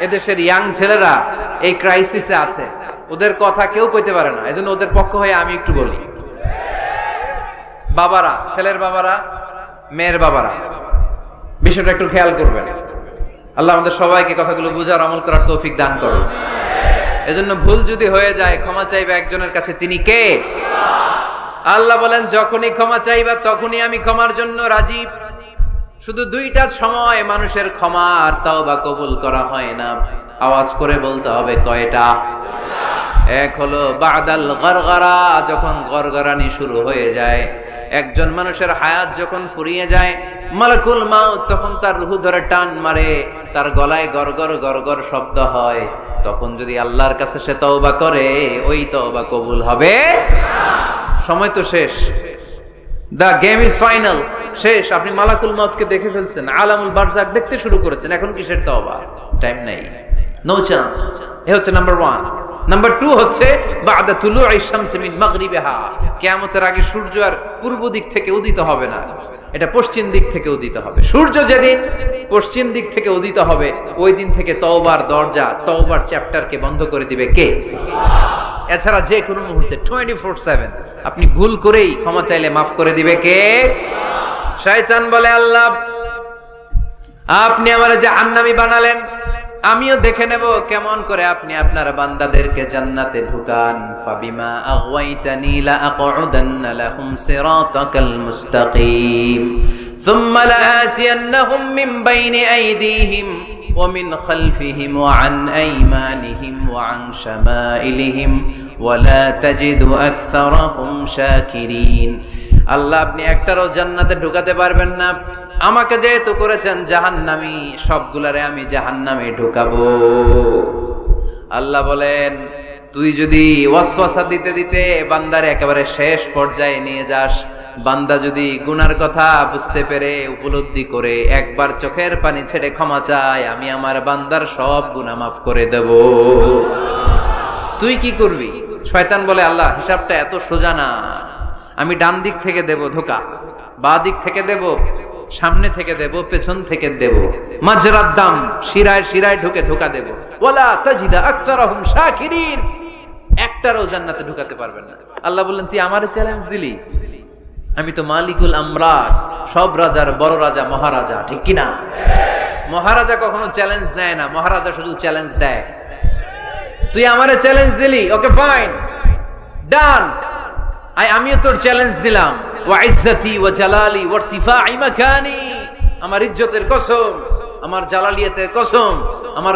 এদেশের ইয়াং ছেলেরা এই ক্রাইসিসে আছে, ওদের কথা কেউ কইতে পারে না, এজন্য ওদের পক্ষ হয়ে আমি একটু বলি। বাবারা, ছেলের বাবারা, মেয়ের বাবারা, বিষয়টা একটু খেয়াল করবেন। আল্লাহ আমাদের সবাইকে কথাগুলো বুঝার, আমল করার তৌফিক দান করুন। এজন্য ভুল যদি হয়ে যায়, ক্ষমা চাইবে একজনের কাছে, তিনি কে? আল্লাহ বলেন, যখনই ক্ষমা চাইবা তখনই আমি ক্ষমার জন্য রাজি। শুধু দুইটা সময় মানুষের ক্ষমা আর তাওবা কবুল করা হয় না, আওয়াজ করে বলতে হবে কয়টা? এক হলো বাদাল গরগরা, যখন গরগরানি শুরু হয়ে যায়, একজন মানুষের হায়াত যখন ফুরিয়ে যায়, মালাকুল মাউত তখন তার রূহ ধরে টান মারে, তার গলায় গরগর গরগর শব্দ হয়, তখন যদি আল্লাহর কাছে সে তওবা করে, ওই তওবা কবুল হবে না। সময় তো শেষ, দা গেম ইজ ফাইনাল, শেষ। আপনি মালাকুল মাউতকে দেখে ফেলছেন, আলামুল বারজাক দেখতে শুরু করেছেন, এখন কিসের তওবা? টাইম নাই, নো চান্স। এ হচ্ছে নাম্বার 1। নাম্বার 2 হচ্ছে বাদা তুলুই শামসি মিন মাগরিবিহা, কিয়ামতের আগে সূর্য আর পূর্ব দিক থেকে উদিত হবে না, এটা পশ্চিম দিক থেকে উদিত হবে। সূর্য যেদিন পশ্চিম দিক থেকে উদিত হবে, ওই দিন থেকে তওবার দরজা, তওবার চ্যাপ্টারকে বন্ধ করে দিবে কে? এছাড়া যে কোনো মুহূর্তে 24/7 আপনি ভুল করেই ক্ষমা চাইলে মাফ করে দিবে কে? শয়তান বলে, আল্লাহ আপনি আমারে জাহান্নামী বানালেন, আমিও দেখে নেব কেমন করে আপনি আপনার বান্দাদেরকে জান্নাতে ঢুকান। ফাবিমা আগওয়াইতানি লা আকউদান্না লাহুম সিরাতাকাল মুস্তাকিম সুম্মা লাআতিয়ান্নাহুম মিন বাইনি আইদিহিম ওয়া মিন খালফিহিম ওয়া আন আইমানিহিম ওয়া আন শামাইলিহিম ওয়া লা তাজিদু আকসারাহুম শাকিরিন। আল্লাহ আপনি একটারও জান্নাতে ঢুকাতে পারবেন না, আমাকে যেহেতু করেছেন জাহান্নামী, সবগুলারে আমি জাহান্নামে ঢুকাবো। আল্লাহ বলেন, তুই যদি ওয়াসওয়াসা দিতে দিতে বান্দারে একেবারে শেষ পর্যায়ে নিয়ে যাস, বান্দা যদি গুনার কথা বুঝতে পেরে উপলব্ধি করে একবার চোখের পানি ছেড়ে ক্ষমা চায়, আমি আমার বান্দার সব গুনাহ মাফ করে দেব। তুই কি করবি? শয়তান বলে, আল্লাহ হিসাবটা এত সোজা না, আমি ডান দিক থেকে দেব ধোকা, বাঁ দিক থেকে দেব, সামনে থেকে দেব, পেছন থেকে দেব, মাজরাদ দাম, শিরায় শিরায় ঢুকে ধোকা দেব। ওয়ালা তাজিদা আকসারাহুম শাকিরিন, একটারও জান্নাতে ঢুকাতে পারবেন না। আল্লাহ বললেন, তুই আমারে চ্যালেঞ্জ দিলি, আমি তো মালিকুল আমরাত, সব রাজার বড় রাজা, মহারাজা, ঠিক কি না? মহারাজা কখনো চ্যালেঞ্জ নেয় না, মহারাজা শুধু চ্যালেঞ্জ দেয়। তুই আমারে চ্যালেঞ্জ দিলি, ওকে ফাইন, ডান, আমিও তোর চ্যালেঞ্জ দিলাম। ওয়া ইজ্জতি ওয়া জালালি ওয়া ইরতিফাই মাকানি, আমার ইজ্জতের কসম, আমার জালালিয়াতের কসম, আমার